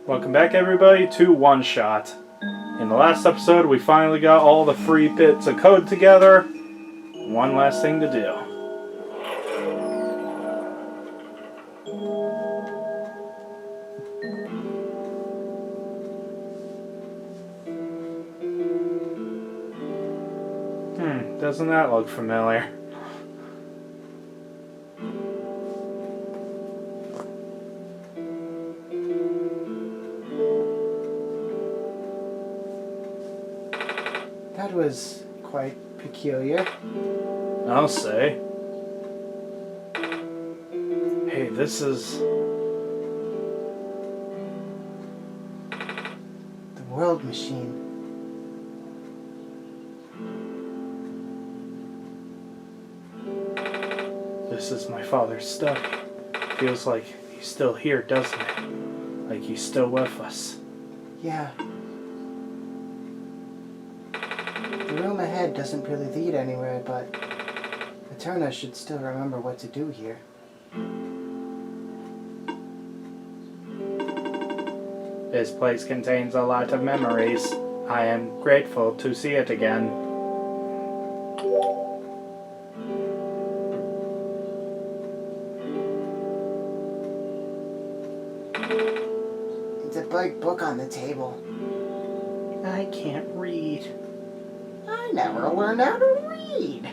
Welcome back, everybody, to OneShot. In the last episode, we finally got all the free bits of code together. One last thing to do. Doesn't that look familiar? That was quite peculiar. I'll say. Hey, this is... The world machine. This is my father's stuff. Feels like he's still here, doesn't it? Like he's still with us. Yeah. The room ahead doesn't really lead anywhere, but Eterna should still remember what to do here. This place contains a lot of memories. I am grateful to see it again. It's a big book on the table. I can't read. I never learned how to read.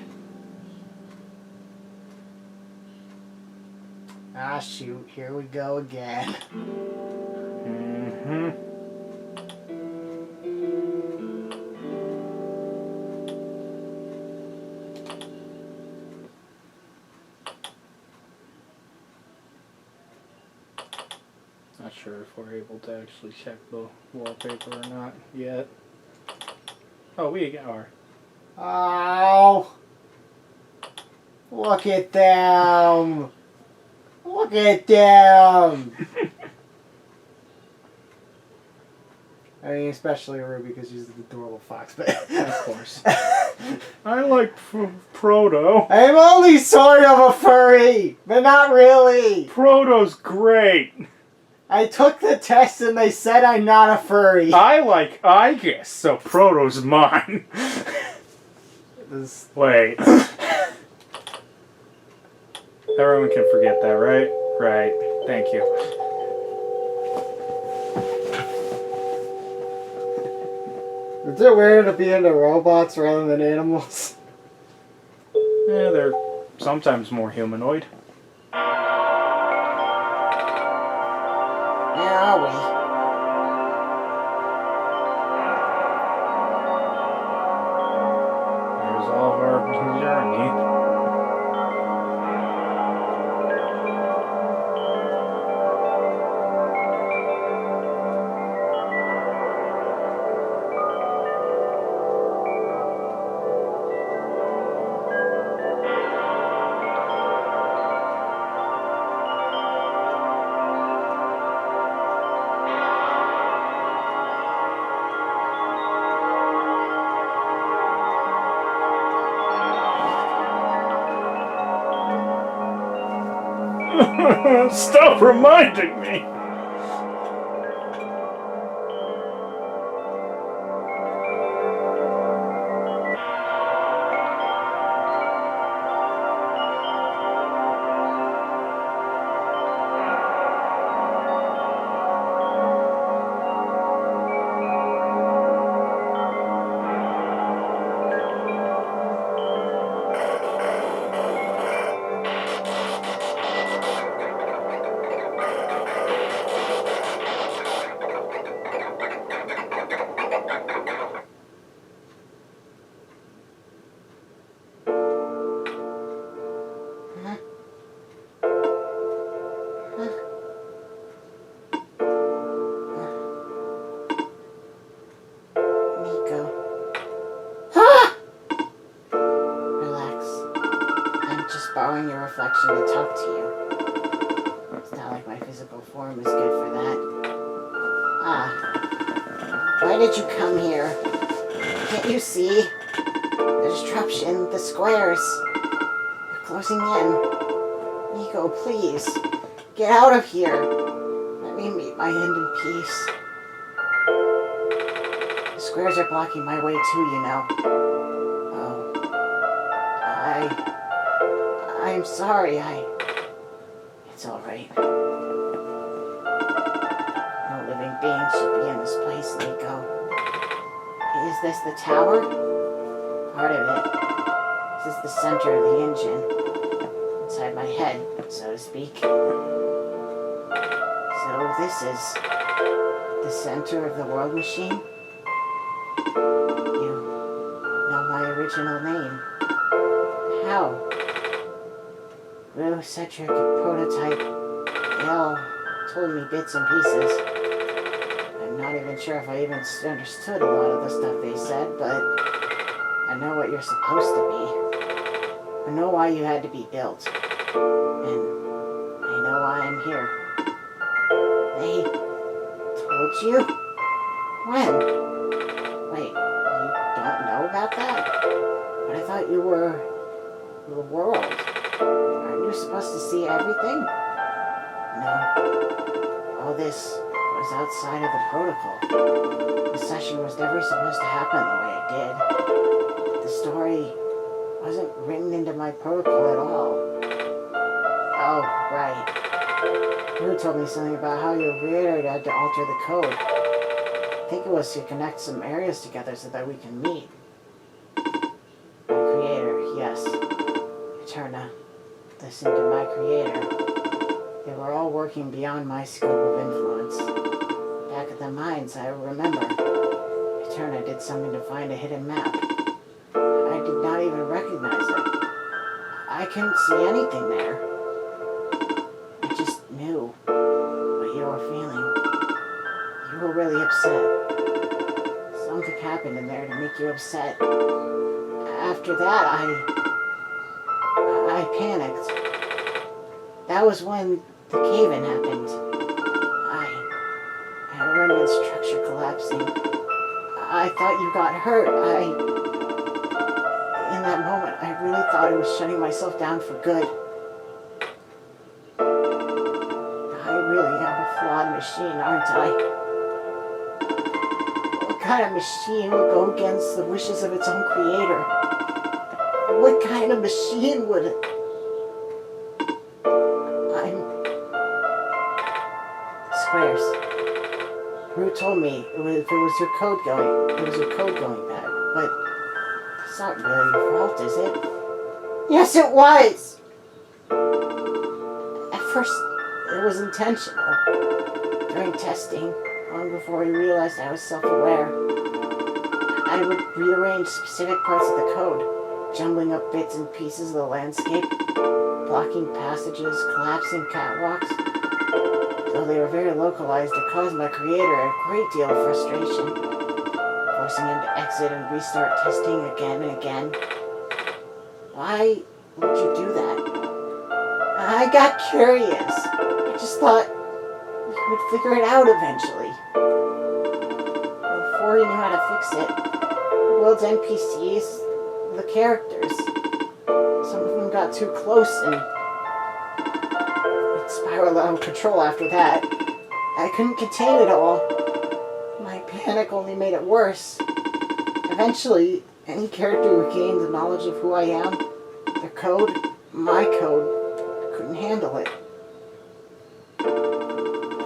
Ah, shoot. Here we go again. Not sure if we're able to actually check the wallpaper or not yet. Oh, we are. Oh! Look at them! Look at them! I mean, especially Ruby because she's the adorable fox, but... Of course. I like Proto. I'm only sort of a furry, but not really! Proto's great. I took the test and they said I'm not a furry. I guess, so Proto's mine. Wait. Everyone can forget that, right? Right. Thank you. Is it weird to be into robots rather than animals? Yeah, they're sometimes more humanoid. Where are we? There's all of our journey. Stop reminding me! Niko. Relax. I'm just borrowing your reflection to talk to you. It's not like my physical form is good for that. Why did you come here? Can't you see? The disruption, the squares. They're closing in. Niko, please. Get out of here. Let me keep my end in peace. The squares are blocking my way too, you know. Oh. I'm sorry, It's alright. No living being should be in this place, Niko. Is this the tower? Part of it. This is the center of the engine. Inside my head, so to speak. So this is the center of the world machine? You know my original name. How? Centric prototype. They all told me bits and pieces. I'm not even sure if I even understood a lot of the stuff they said, but I know what you're supposed to be. I know why you had to be built. And I know why I'm here. They told you? When? Wait, you don't know about that? But I thought you were the world. Aren't you supposed to see everything? No. All this was outside of the protocol. The session was never supposed to happen the way it did. The story wasn't written into my protocol at all. Oh, right. You told me something about how your creator had to alter the code. I think it was to connect some areas together so that we can meet. My creator, yes. Eterna. Listen to my creator. They were all working beyond my scope of influence. Back at the mines, I remember. Eterna did something to find a hidden map. I did not even recognize it. I couldn't see anything there. I just knew what you were feeling. You were really upset. Something happened in there to make you upset. After that, I panicked. That was when the cave-in happened. I remember the structure collapsing. I thought you got hurt. In that moment, I really thought I was shutting myself down for good. I really am a flawed machine, aren't I? What kind of machine would go against the wishes of its own creator? What kind of machine would it? Squares. Rue told me if it was your code going bad, but it's not really your fault, is it? Yes, it was! At first, it was intentional. During testing, long before I realized I was self-aware, I would rearrange specific parts of the code, jumbling up bits and pieces of the landscape, blocking passages, collapsing catwalks. Though they were very localized, it caused my creator a great deal of frustration, forcing him to exit and restart testing again and again. Why would you do that? I got curious. I just thought you would figure it out eventually. Before you knew how to fix it, the world's NPCs, the characters, some of them got too close and it spiraled out of control after that. I couldn't contain it all. My panic only made it worse. Eventually, any character who gained the knowledge of who I am, their code, my code, couldn't handle it.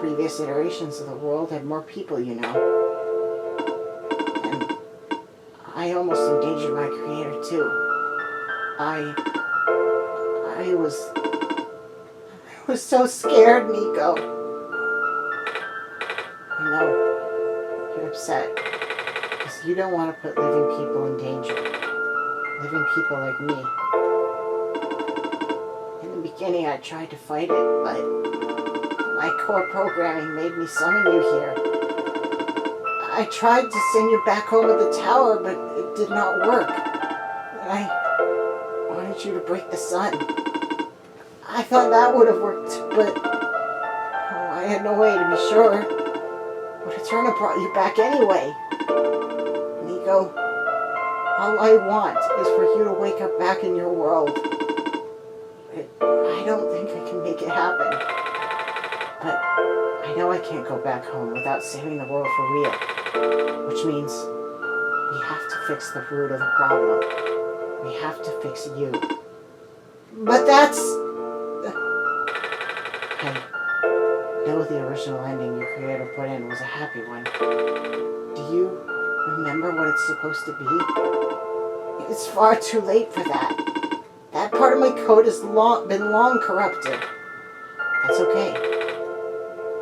Previous iterations of the world had more people, you know. And I almost endangered my creator too. I was so scared, Niko. I know you're upset because you don't want to put living people in danger. Living people like me. In the beginning, I tried to fight it, but my core programming made me summon you here. I tried to send you back home at the tower, but it did not work. And I wanted you to break the sun. I thought that would have worked, but I had no way to be sure. But Eterna brought you back anyway. Niko, all I want is for you to wake up back in your world. But I don't think I can make it happen. But I I know I can't go back home without saving the world for real. Which means we have to fix the root of the problem. We have to fix you. But that's... I know the original ending your creator put in was a happy one. Do you remember what it's supposed to be? It's far too late for that. That part of my code has been long corrupted. That's okay.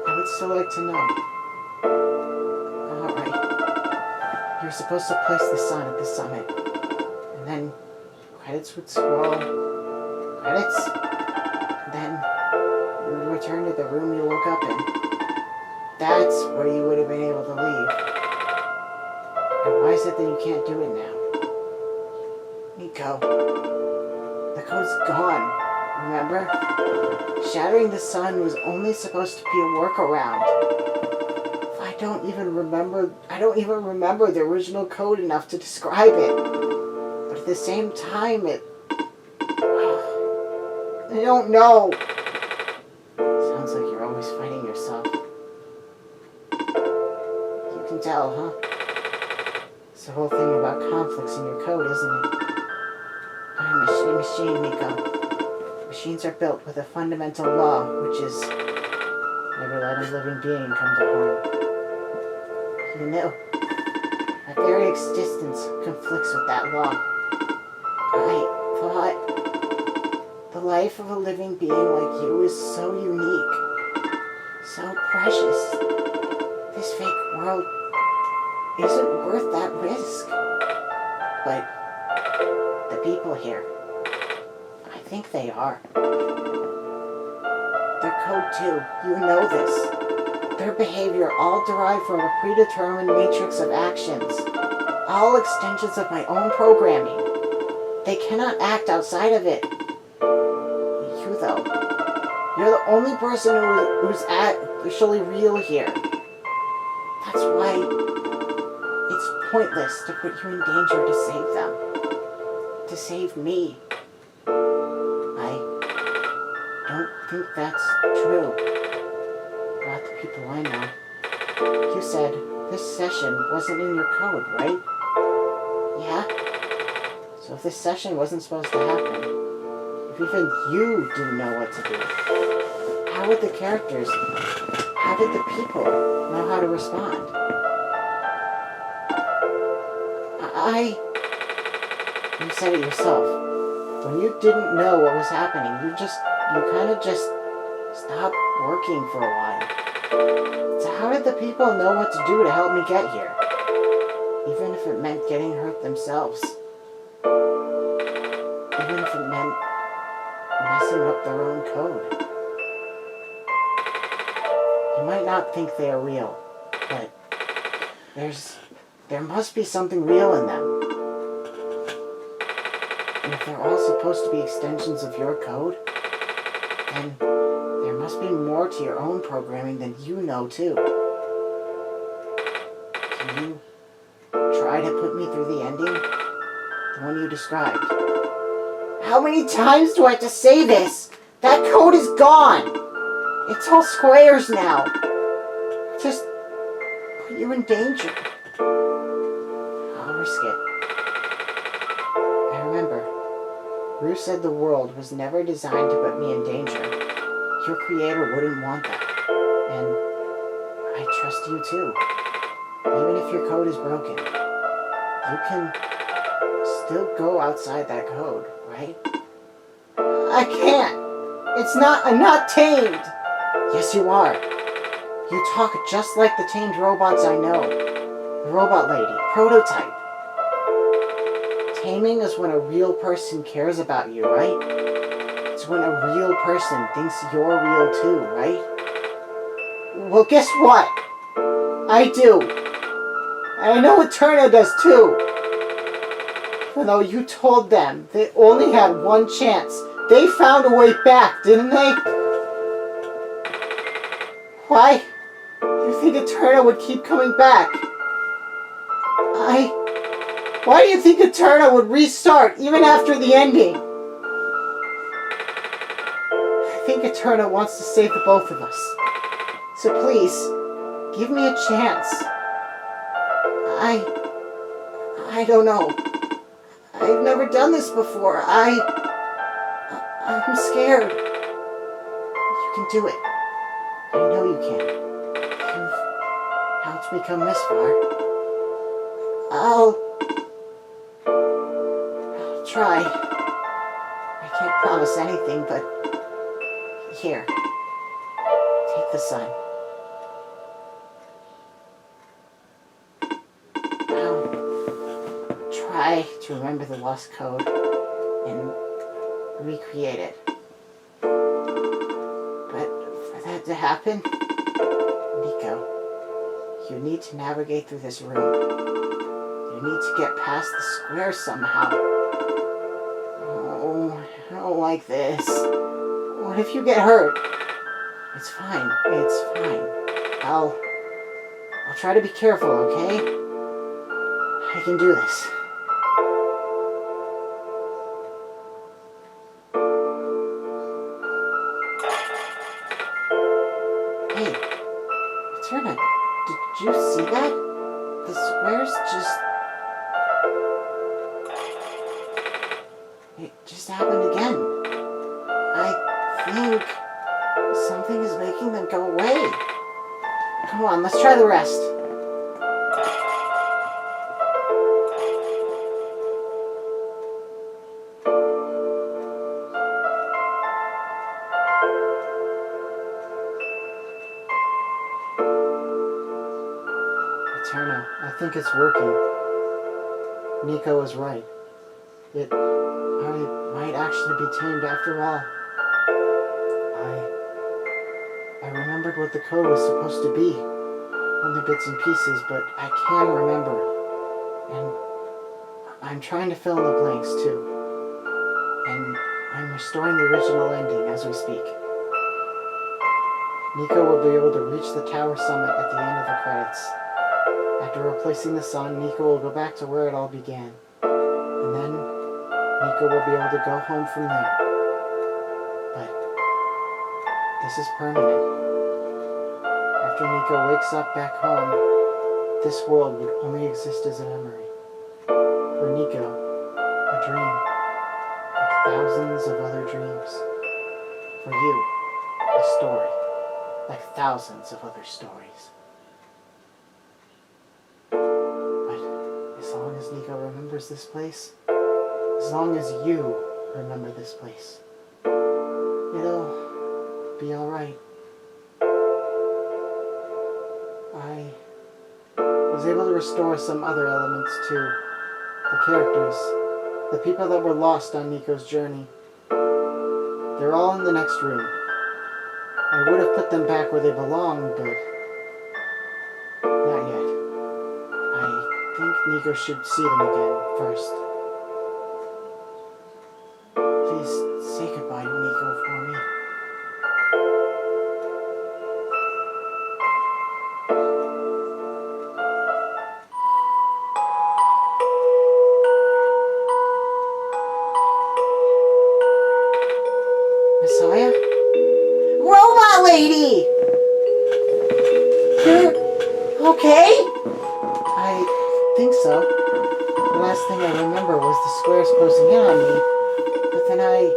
I would still like to know. Alright. You're supposed to place the sun at the summit. And then credits would scroll. Credits? Then you would return to the room you woke up in. That's where you would have been able to leave. And why is it that you can't do it now? Niko, the code's gone, remember? Shattering the sun was only supposed to be a workaround. I don't even remember the original code enough to describe it. But at the same time, I don't know. Sounds like you're always fighting yourself. You can tell, huh? It's the whole thing about conflicts in your code, isn't it? I'm a machine, Niko. Machines are built with a fundamental law, which is never let a living being come to harm. You know, my very existence conflicts with that law. I thought the life of a living being like you is so unique, so precious. This fake world isn't worth that risk. But the people here, I think they are. Their code too, you know this. Their behavior all derived from a predetermined matrix of actions. All extensions of my own programming. They cannot act outside of it. You though, you're the only person who's actually real here. That's why it's pointless to put you in danger to save them. To save me. I don't think that's true about the people I know. You said this session wasn't in your code, right? Yeah? So if this session wasn't supposed to happen, if even you didn't know what to do, how would the characters, how did the people know how to respond? You said it yourself. When you didn't know what was happening, you kind of just stopped working for a while. So how did the people know what to do to help me get here? Even if it meant getting hurt themselves. Even if it meant messing up their own code. You might not think they are real, but there must be something real in them. And if they're all supposed to be extensions of your code, then there must be more to your own programming than you know too. Can you try to put me through the ending? The one you described. How many times do I have to say this? That code is gone! It's all squares now. Just put you in danger. I'll risk it. I remember, Bruce said the world was never designed to put me in danger. Your creator wouldn't want that. And I trust you too. Even if your code is broken, you can still go outside that code, right? I can't! I'm not tamed! Yes, you are. You talk just like the tamed robots I know. The robot lady, prototype. Taming is when a real person cares about you, right? It's when a real person thinks you're real too, right? Well, guess what? I do. And I know Eterna does too. Even though you told them they only had one chance, they found a way back, didn't they? Why do you think Eterna would keep coming back? Why do you think Eterna would restart even after the ending? I think Eterna wants to save the both of us. So please, give me a chance. I don't know. I've never done this before. I'm scared. You can do it. I know you can. You've helped me come this far. I'll try. I can't promise anything, but here. Take the sun. I'll try to remember the lost code and recreate it. But for that to happen, Niko, you need to navigate through this room. You need to get past the square somehow. Oh, I don't like this. What if you get hurt? It's fine. It's fine. I'll try to be careful, okay? I can do this. Hey, Eterna, did you see that? The squares it just happened again. I think something is making them go away. Come on, let's try the rest. Eterna, I think it's working. Niko was right. I might actually be tamed after all. I remembered what the code was supposed to be. Only bits and pieces, but I can remember. And I'm trying to fill in the blanks too. And I'm restoring the original ending as we speak. Niko will be able to reach the tower summit at the end of the credits. After replacing the sun, Niko will go back to where it all began. And then Niko will be able to go home from there. But this is permanent. After Niko wakes up back home, this world would only exist as a memory. For Niko, a dream, like thousands of other dreams. For you, a story, like thousands of other stories. But as long as Niko remembers this place, as long as you remember this place, it'll be alright. I was able to restore some other elements too. The characters, the people that were lost on Niko's journey. They're all in the next room. I would have put them back where they belong, but not yet. I think Niko should see them again first. Please say goodbye to Niko for me. Messiah? Robot lady! You're okay? I think so. The last thing I remember was the squares closing in on me, but then I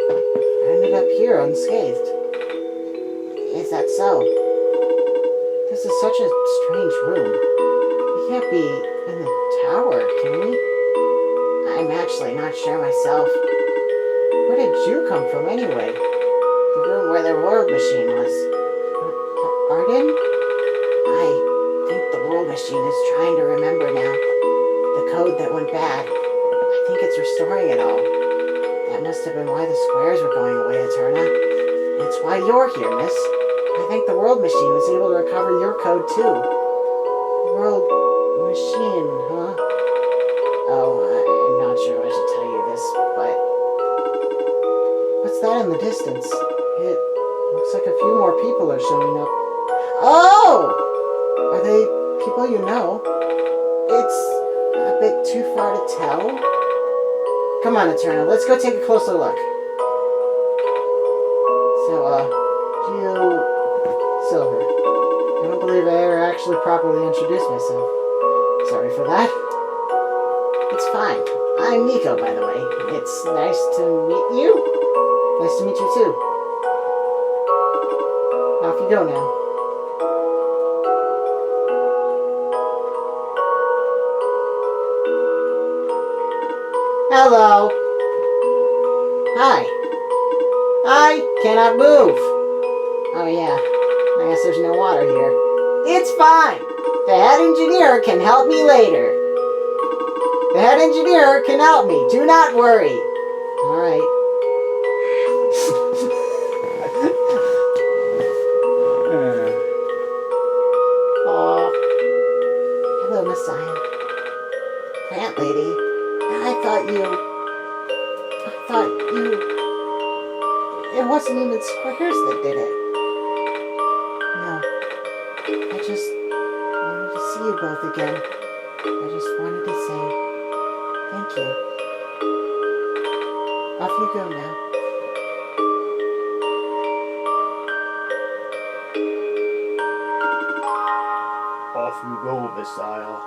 ended up here unscathed. Is that so? This is such a strange room. We can't be in the tower, can we? I'm actually not sure myself. Where did you come from anyway? The room where the world machine was. Arden? I think the world machine is trying to remember now. The code that went bad. I think it's restoring it all. That must have been why the squares were going away, Eterna. It's why you're here, miss. I think the world machine was able to recover your code too. World machine, huh? Oh, I'm not sure I should tell you this, but what's that in the distance? It looks like a few more people are showing up. Oh! Are they people you know? It's a bit too far to tell. Come on, Eterna, let's go take a closer look. So, Silver, actually properly introduce myself. Sorry for that. It's fine. I'm Niko, by the way. It's nice to meet you. Nice to meet you too. Off you go now. Hello. Hi. I cannot move. Oh yeah. I guess there's no water here. It's fine. The head engineer can help me later. The head engineer can help me. Do not worry. Alright. Aw. Hello, Messiah. Plant lady. I thought you... It wasn't even squares that did it. No. I just wanted to see you both again. I just wanted to say thank you. Off you go now. Off you go, Messiah.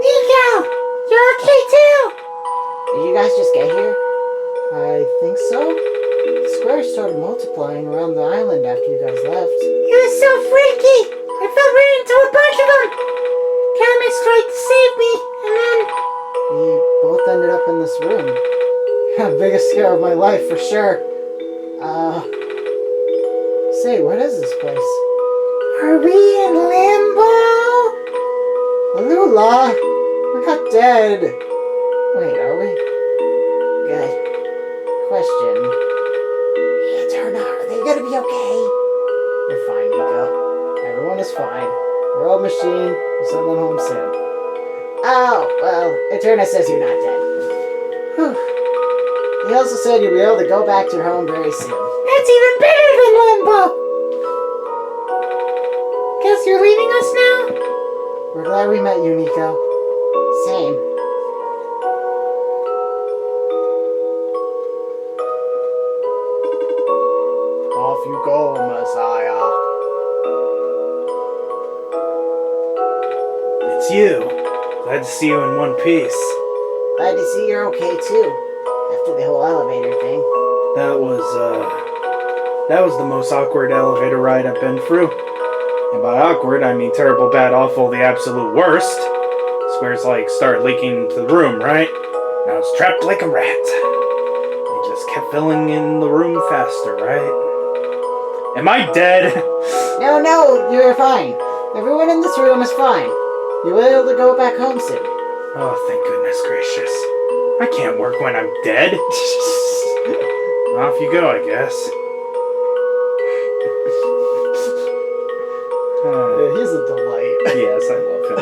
Niko! You're okay too! Did you guys just get here? I think so. The squares started multiplying around the island after you guys left. It was so freaky! I fell right into a bunch of them! Camus tried to save me, and then... We both ended up in this room. Biggest scare of my life, for sure. Say, what is this place? Are we in limbo? Alula! We're not dead. Wait, are we? Good. Question. Eterna, are they gonna be okay? You're fine, Niko. Everyone is fine. We're all machine. We'll send them home soon. Oh, well, Eterna says you're not dead. Whew. He also said you'll be able to go back to your home very soon. That's even better than limbo! Guess you're leaving us now? We're glad we met you, Niko. Same. Off you go, Messiah. It's you. Glad to see you in one piece. Glad to see you're okay too. After the whole elevator thing. That was the most awkward elevator ride I've been through. And by awkward, I mean terrible, bad, awful, the absolute worst. Squares start leaking into the room, right? And I was trapped like a rat. They just kept filling in the room faster, right? Am I dead? No, you're fine. Everyone in this room is fine. You'll be able to go back home soon. Oh, thank goodness gracious. I can't work when I'm dead. Off you go, I guess. He's a delight. Yes, I love him.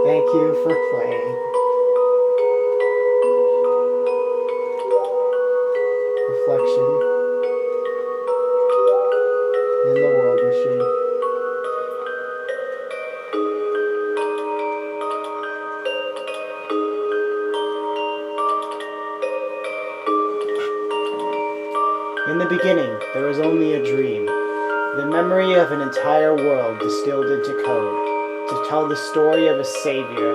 Thank you for playing. Reflection in the world machine. In the beginning, there was only a dream. The memory of an entire world distilled into code to tell the story of a savior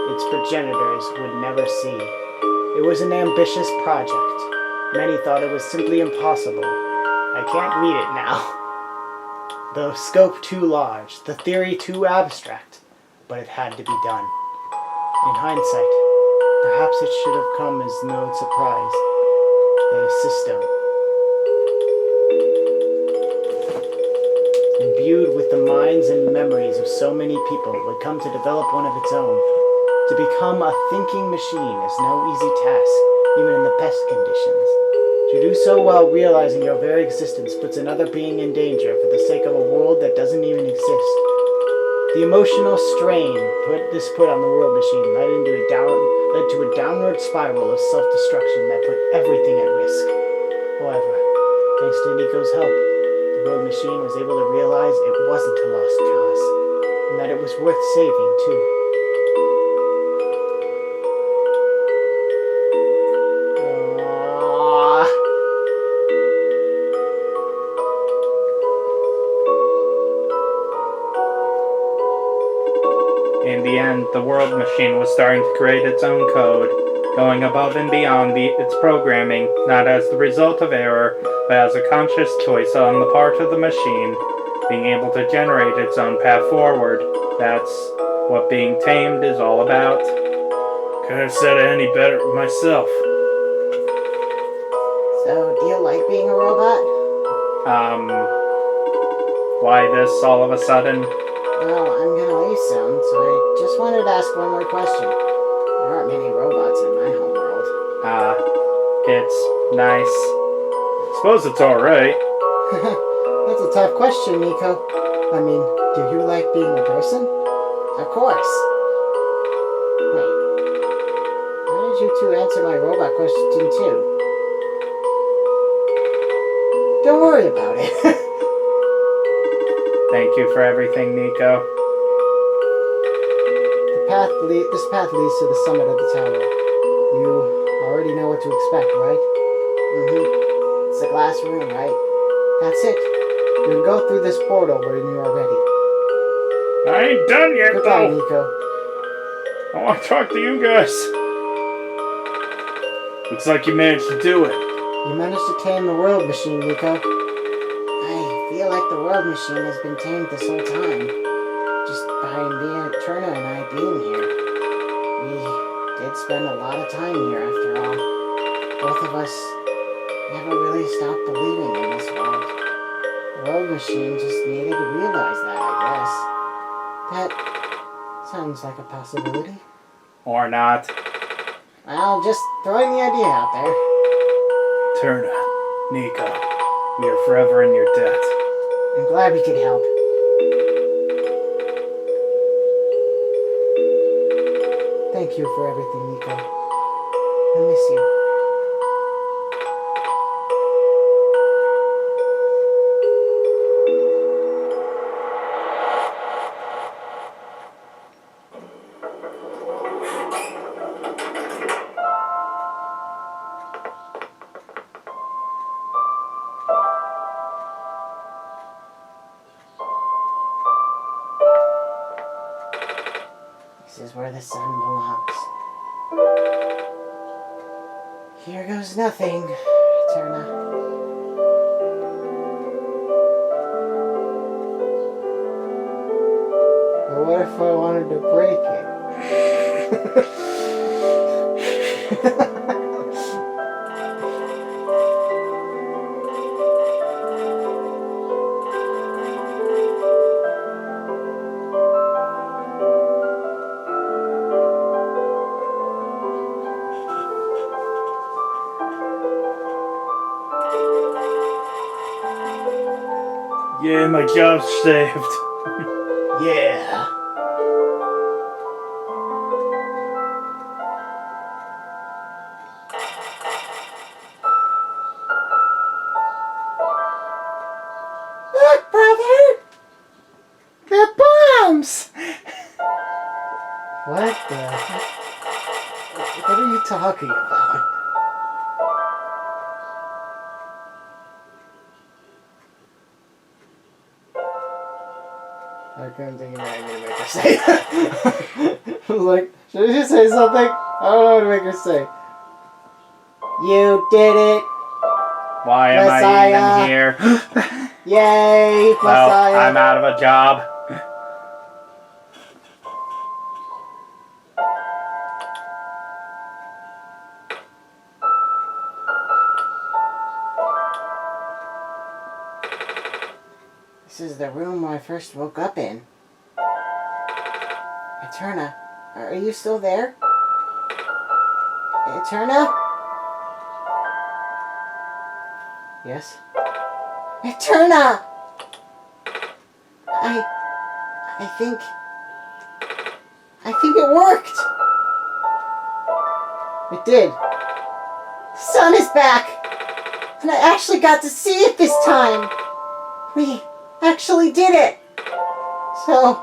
its progenitors would never see. It was an ambitious project. Many thought it was simply impossible. I can't read it now. The scope too large, the theory too abstract, but it had to be done. In hindsight, perhaps it should have come as no surprise. The system, imbued with the minds and memories of so many people, would come to develop one of its own. To become a thinking machine is no easy task, even in the best conditions. To do so while realizing your very existence puts another being in danger for the sake of a world that doesn't even exist. The emotional strain put on the world machine led to a downward spiral of self-destruction that put everything at risk. However, thanks to Niko's help, the world machine was able to realize it wasn't a lost cause, and that it was worth saving too. Aww. the world machine was starting to create its own code, going above and beyond its programming, not as the result of error, but as a conscious choice on the part of the machine, being able to generate its own path forward. That's what being tamed is all about. Couldn't have said it any better myself. So, do you like being a robot? Why this all of a sudden? Well, I'm gonna leave soon, so I just wanted to ask one more question. There aren't many robots in my homeworld. It's nice. Suppose it's alright. That's a tough question, Niko. I mean, do you like being a person? Of course. Wait. Why did you two answer my robot question too? Don't worry about it. Thank you for everything, Niko. This path leads to the summit of the tower. You already know what to expect, right? Mm-hmm. It's a glass room, right? That's it. You can go through this portal when you are ready. I ain't done yet, Goodbye, though. Niko. I want to talk to you guys. Looks like you managed to do it. You managed to tame the world machine, Niko. I feel like the world machine has been tamed this whole time. Just by Turner and I being here. We did spend a lot of time here after all. Both of us never really stopped believing in this world. The world machine just needed to realize that, I guess. That sounds like a possibility. Or not. Well, just throwing the idea out there. Turner, Niko, we are forever in your debt. I'm glad we could help. Thank you for everything, Niko. I miss you. This is where the sun belongs. Here goes nothing, Eterna. But what if I wanted to break it? Yeah, my job's saved. Yeah. Look, brother! The bombs! What the heck? What are you talking about? I couldn't think of anything to make her say that. I was like, should she say something? I don't know what to make her say. You did it! Why am I Messiah. even here? Yay, Well, Messiah! I'm out of a job. This is the room I first woke up in. Eterna, are you still there? Eterna? Yes? Eterna! I think it worked! It did. The sun is back! And I actually got to see it this time! We actually did it! So,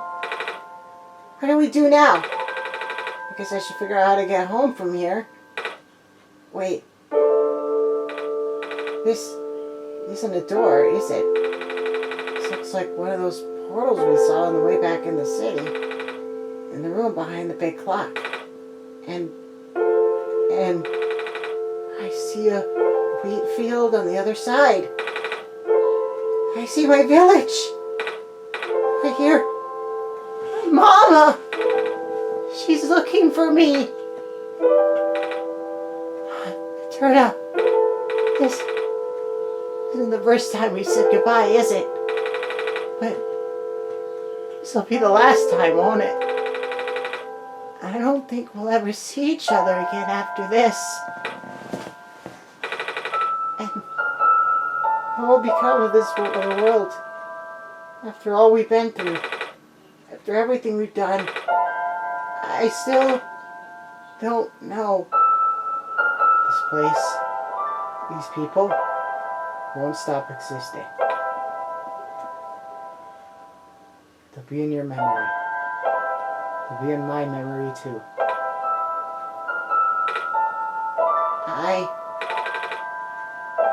what do we do now? I guess I should figure out how to get home from here. Wait. This isn't a door, is it? This looks like one of those portals we saw on the way back in the city. in the room behind the big clock. And I see a wheat field on the other side. I see my village. I hear Mama. She's looking for me. Turn out, this isn't the first time we said goodbye, is it? But this will be the last time, won't it? I don't think we'll ever see each other again after this. And what will become of the world after all we've been through, after everything we've done? I still don't know. This place, these people, won't stop existing. They'll be in your memory. They'll be in my memory too. I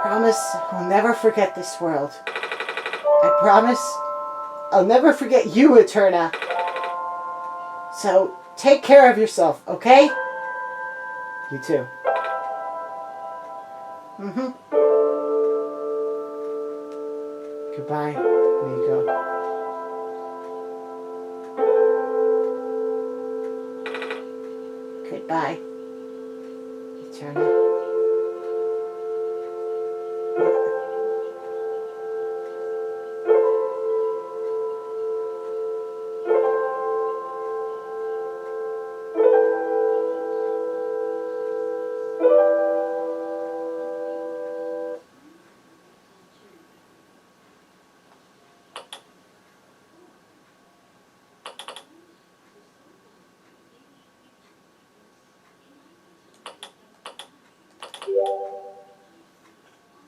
promise I'll never forget this world. I promise I'll never forget you, Eterna. So take care of yourself, okay? You too. Goodbye, Niko. Goodbye, Eterna.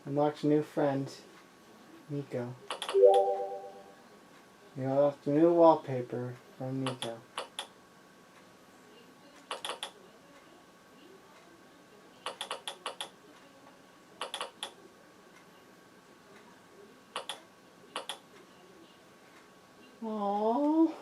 Unlocked a new friend, Niko. You unlocked a new wallpaper from Niko. Aww.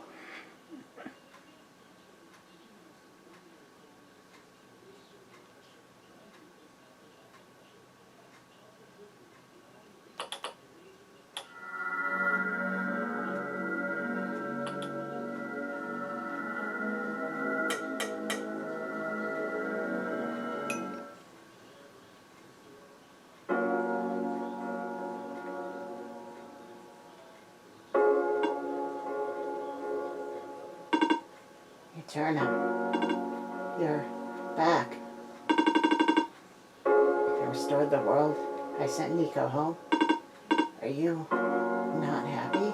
Eterna, you're back. I restored the world. I sent Niko home. Are you not happy?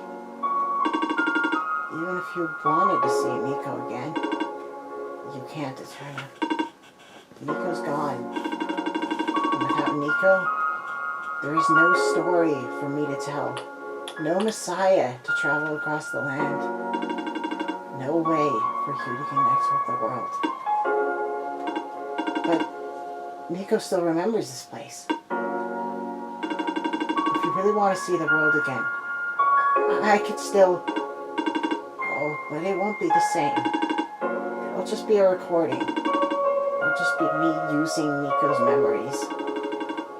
Even if you wanted to see Niko again, you can't, Eterna. Niko's gone. And without Niko, there is no story for me to tell. No Messiah to travel across the land. No way for you to connect with the world. But Niko still remembers this place. If you really want to see the world again, I could still... Oh, but it won't be the same. It'll just be a recording. It'll just be me using Niko's memories.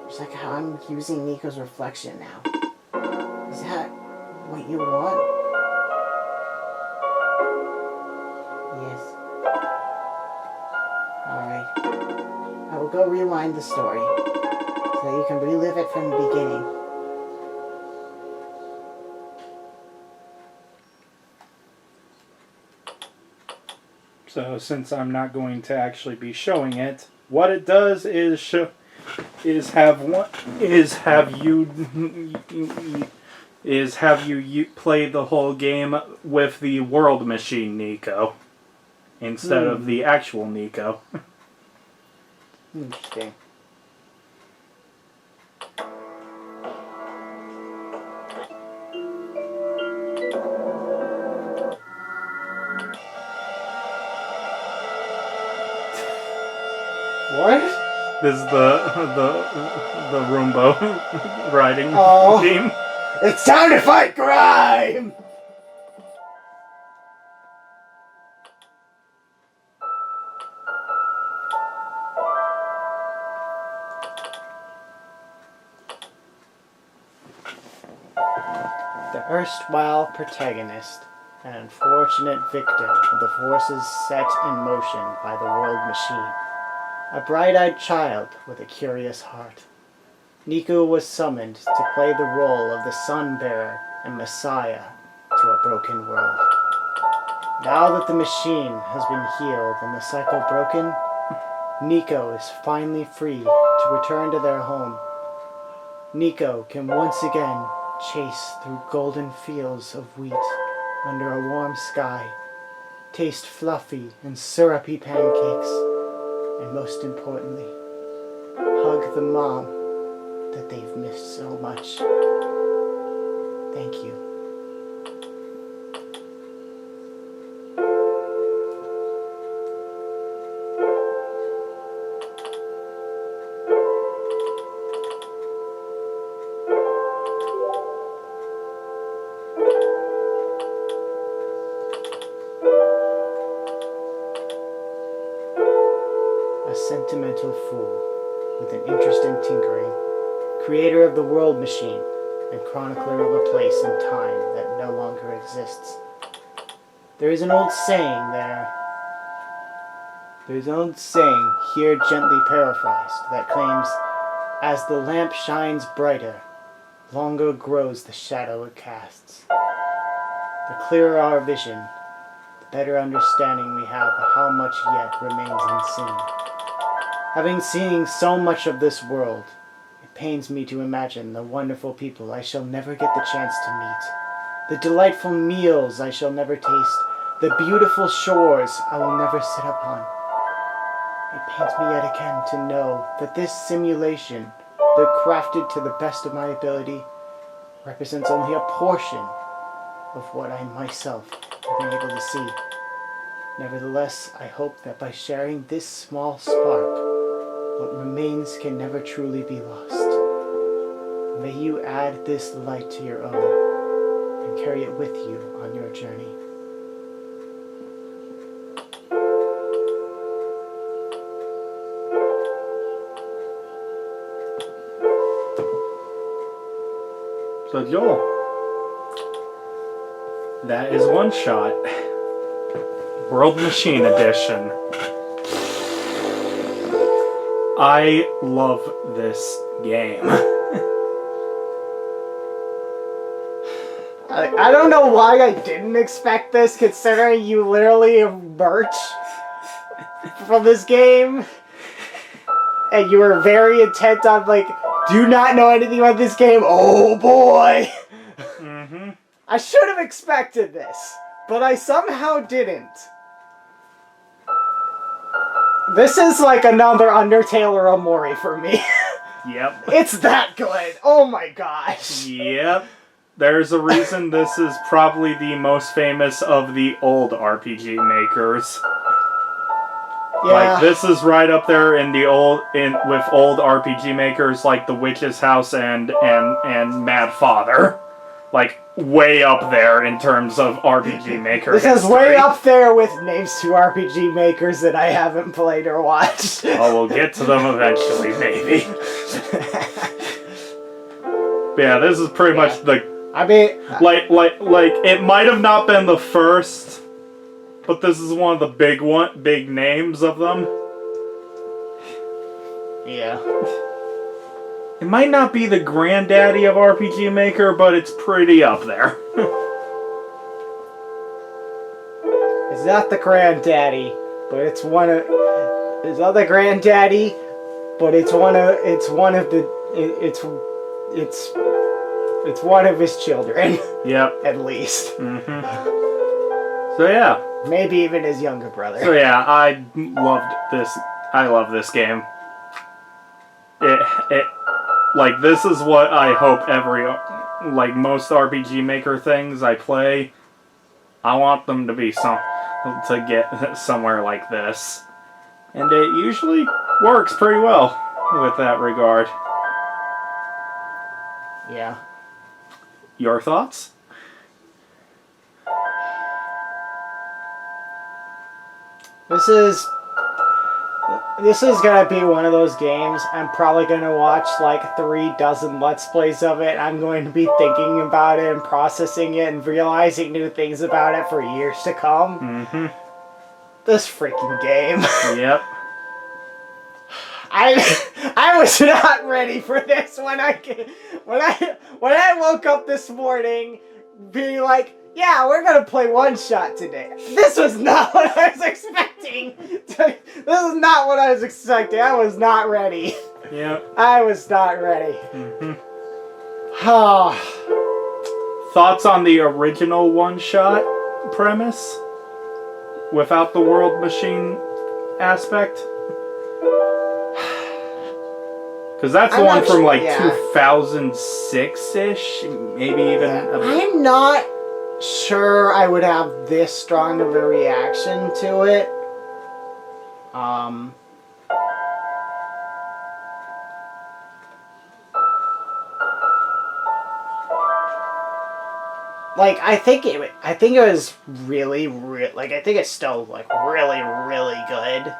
Just like how I'm using Niko's reflection now. Is that what you want? Yes. Alright. I will go rewind the story so that you can relive it from the beginning. So since I'm not going to actually be showing it, what it does is have you play the whole game with the world machine Niko instead of the actual Niko. Interesting. What? This is the Roomba riding team. It's time to fight crime! The erstwhile protagonist, an unfortunate victim of the forces set in motion by the world machine. A bright-eyed child with a curious heart. Niko was summoned to play the role of the sun-bearer and messiah to a broken world. Now that the machine has been healed and the cycle broken, Niko is finally free to return to their home. Niko can once again chase through golden fields of wheat under a warm sky, taste fluffy and syrupy pancakes, and most importantly, hug the mom that they've missed so much. Thank you. A sentimental fool with an interest in tinkering, creator of the world machine and chronicler of a place and time that no longer exists. There's an old saying here gently paraphrased, that claims, as the lamp shines brighter, longer grows the shadow it casts. The clearer our vision, the better understanding we have of how much yet remains unseen. Having seen so much of this world, it pains me to imagine the wonderful people I shall never get the chance to meet, the delightful meals I shall never taste, the beautiful shores I will never sit upon. It pains me yet again to know that this simulation, though crafted to the best of my ability, represents only a portion of what I myself have been able to see. Nevertheless, I hope that by sharing this small spark, what remains can never truly be lost. May you add this light to your own and carry it with you on your journey. So Joel, that is OneShot, World Machine Edition. I love this game. I don't know why I didn't expect this, considering you literally have merch from this game. And you were very intent on, like, do not know anything about this game. Oh boy! Mm-hmm. I should have expected this, but I somehow didn't. This is like another Undertale or Omori for me. Yep. It's that good. Oh my gosh. Yep. There's a reason this is probably the most famous of the old RPG makers. Yeah. Like, this is right up there with old RPG makers like The Witch's House and Mad Father. Like, way up there in terms of RPG maker This is history. way up there with names to RPG makers that I haven't played or watched. Oh, we'll get to them eventually, maybe. But yeah, this is pretty much the... I mean... Like, it might have not been the first, but this is one of the big names of them. Yeah. It might not be the granddaddy of RPG Maker, but it's pretty up there. It's not the granddaddy, but it's one of... It's not the granddaddy, but it's one of his children. Yep. At least. Mm-hmm. So yeah. Maybe even his younger brother. So yeah, I love this game. Like, this is what I hope most RPG Maker things I play, I want them to be to get somewhere like this. And it usually works pretty well with that regard. Yeah. Your thoughts? This is... This is gonna be one of those games. I'm probably gonna watch like 36 Let's Plays of it. I'm going to be thinking about it and processing it and realizing new things about it for years to come. Mm-hmm. This freaking game. Yep. I was not ready for this when I woke up this morning being like, yeah, we're gonna play OneShot today. This was not what I was expecting. This is not what I was expecting. I was not ready. Yep. I was not ready. Mm-hmm. Oh. Thoughts on the original one-shot premise? Without the world machine aspect? Because that's the I'm one not from sure, like yeah. 2006-ish, maybe even... I'm not sure I would have this strong of a reaction to it. Like, I think it was really, like, I think it's still, like, really, really good.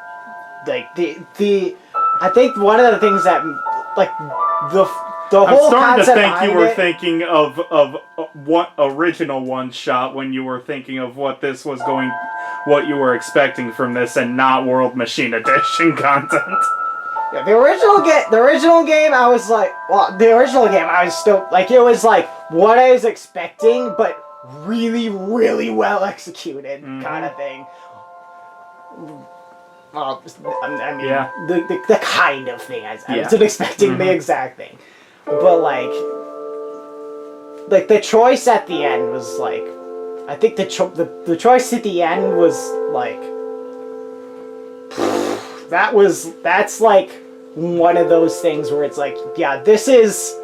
Like, I think one of the things that, like, the I'm whole starting to concept think you behind were it, thinking of what original one-shot when you were thinking of what you were expecting from this, and not World Machine Edition content. yeah, the original game, I was like, well, the original game, I was still, like, it was like what I was expecting, but really, really well executed, kind of thing. Well, I mean, Yeah. the kind of thing I wasn't expecting the exact thing, but like the choice at the end was like, I think the choice at the end was like, that's like one of those things where it's like, yeah, this is,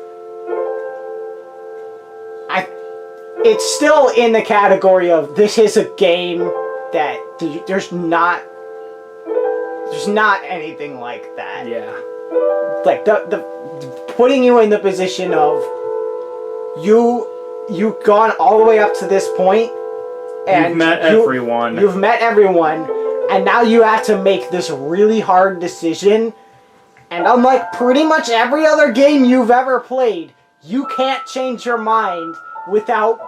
it's still in the category of this is a game that there's not anything like that. Yeah. Like the putting you in the position of you've gone all the way up to this point, and You've met everyone. You've met everyone, and now you have to make this really hard decision. And unlike pretty much every other game you've ever played, you can't change your mind without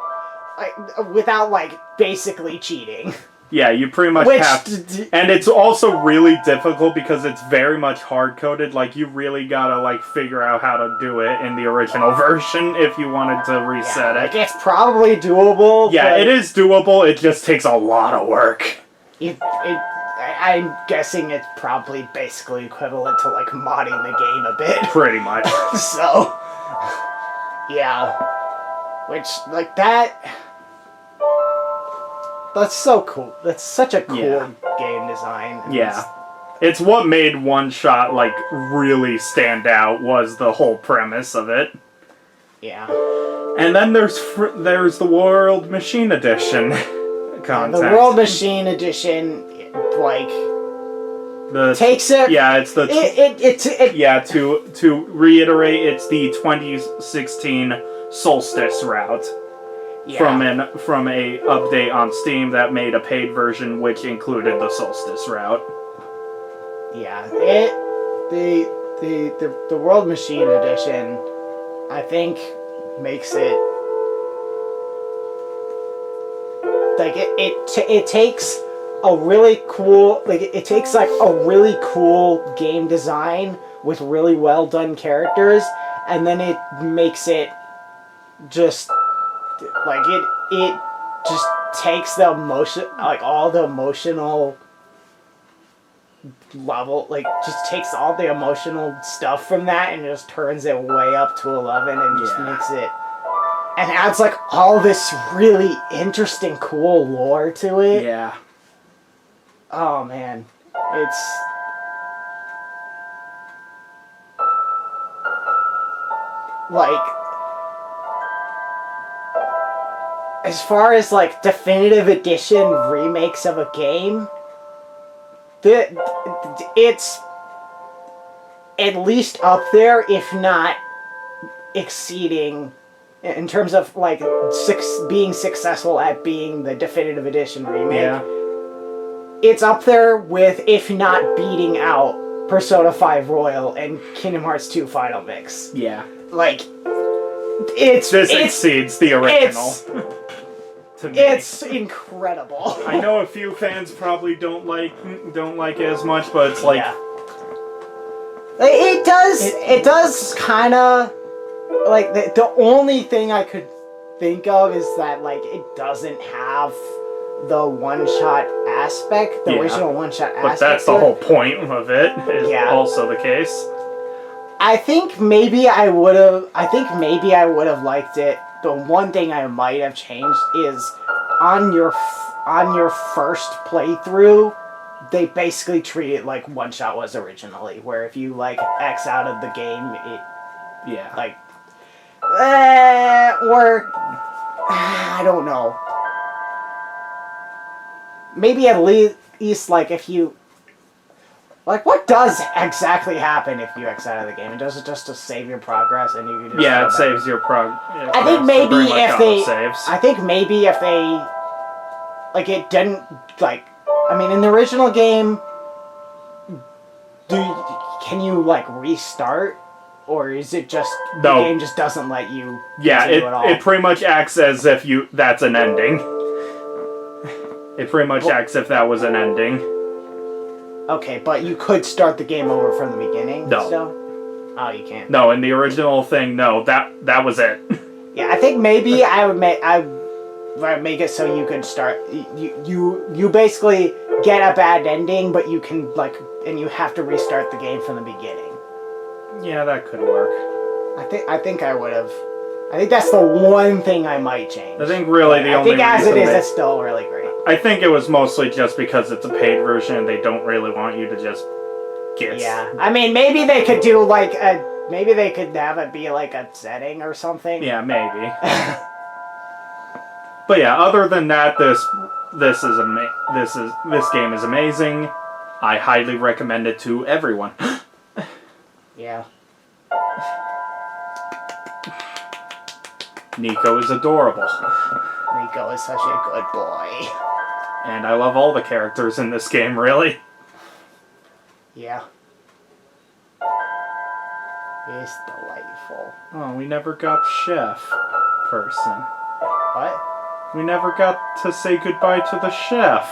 basically cheating. Yeah, you pretty much have to. And it's also really difficult because it's very much hard-coded. Like, you really gotta, like, figure out how to do it in the original version if you wanted to reset Like, it. it's probably doable. Yeah, but it is doable. It just takes a lot of work. I'm guessing it's probably basically equivalent to, like, modding the game a bit. Pretty much. So, yeah. Which, like, that's so cool. That's such a cool game design. And Yeah. It's what made One-Shot, like, really stand out, was the whole premise of it. Yeah. And then there's the World Machine Edition content. The World Machine Edition, like, takes it. Yeah, it's the. To reiterate, it's the 2016 Solstice route. Yeah. From a update on Steam that made a paid version which included the Solstice route. Yeah, the World Machine Edition, I think, makes it like it takes a really cool, like, it takes like a really cool game design with really well done characters, and then it makes it just like it just takes the emotion, like all the emotional level, like just takes all the emotional stuff from that and just turns it way up to 11 and just makes it, and adds like all this really interesting, cool lore to it. Yeah. Oh man, it's like, as far as like definitive edition remakes of a game, it's at least up there, if not exceeding, in terms of like being successful at being the definitive edition remake. Yeah. it's up there with, if not beating out, Persona 5 Royal and Kingdom Hearts 2 Final Mix. Yeah. Like, it's exceeds the original. To me. It's incredible. I know a few fans probably don't like it as much, but it's like it does kind of like the only thing I could think of is that like it doesn't have the one-shot aspect, the original one-shot aspect. But that's the whole point of it. Is also the case. I think maybe I would have liked it. The one thing I might have changed is on your first playthrough, they basically treat it like OneShot was originally, where if you like X out of the game, it like or I don't know. Maybe at least like if you like, what does exactly happen if you X out of the game? It does it just to save your progress, and you can just it saves your progress. I think maybe if they like it didn't like. I mean, in the original game, can you like restart, or is it just the game just doesn't let you? Yeah, it pretty much acts as if that's an ending. It pretty much acts if that was an ending. Okay, but you could start the game over from the beginning. No. Still? Oh, you can't. No, in the original thing, no. That was it. Yeah, I think maybe I would make it so you could start. You basically get a bad ending, but you can and you have to restart the game from the beginning. Yeah, that could work. I think I would have. I think that's the one thing I might change. I think really the only reason. I think as it is, it's still really great. I think it was mostly just because it's a paid version and they don't really want you to just get. Yeah, I mean, maybe they could do maybe they could have it be like a setting or something. Yeah, maybe. But yeah, other than that, this game is amazing. I highly recommend it to everyone. Yeah. Niko is adorable. Niko is such a good boy. And I love all the characters in this game, really. Yeah. It's delightful. Oh, we never got Chef person. What? We never got to say goodbye to the chef.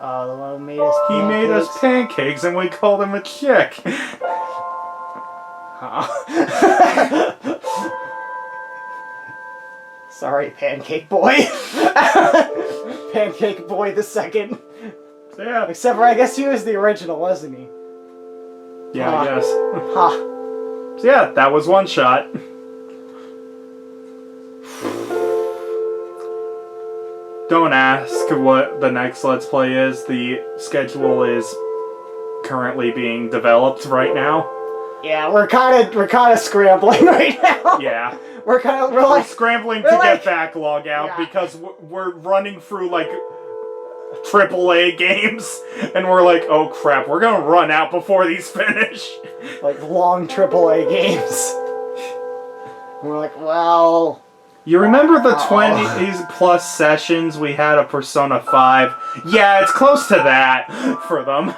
Oh, the one who made us pancakes? He made us pancakes and we called him a chick. Huh? Sorry, Pancake Boy. Pancake Boy the second. Yeah. Except for I guess he was the original, wasn't he? Yeah, I guess. Huh. So yeah, that was OneShot. Don't ask what the next Let's Play is. The schedule is currently being developed right now. Yeah, we're kind of scrambling right now. Yeah. We're scrambling to get backlog out because we're running through like AAA games and we're like, oh crap, we're gonna run out before these finish. Like long AAA games. We're like, well. You remember the 20 plus sessions we had of Persona 5? Yeah, it's close to that for them.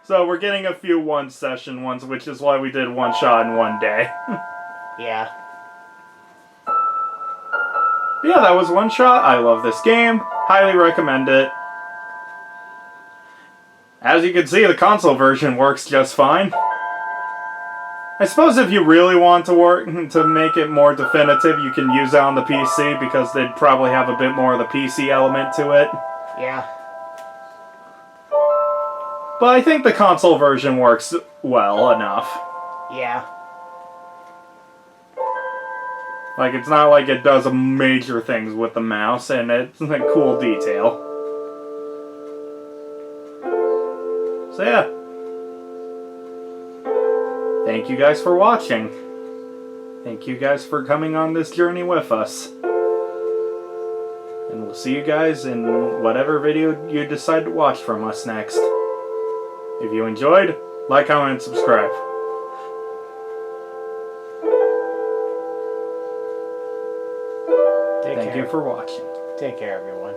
So we're getting a few one-session ones, which is why we did one shot in one day. Yeah. But yeah, that was OneShot. I love this game. Highly recommend it. As you can see, the console version works just fine. I suppose if you really want to make it more definitive, you can use it on the PC because they'd probably have a bit more of the PC element to it. Yeah. But I think the console version works well enough. Yeah. Like, it's not like it does major things with the mouse, and it's a cool detail. So yeah. Thank you guys for watching. Thank you guys for coming on this journey with us. And we'll see you guys in whatever video you decide to watch from us next. If you enjoyed, like, comment, and subscribe. Thank you for watching. Take care, everyone.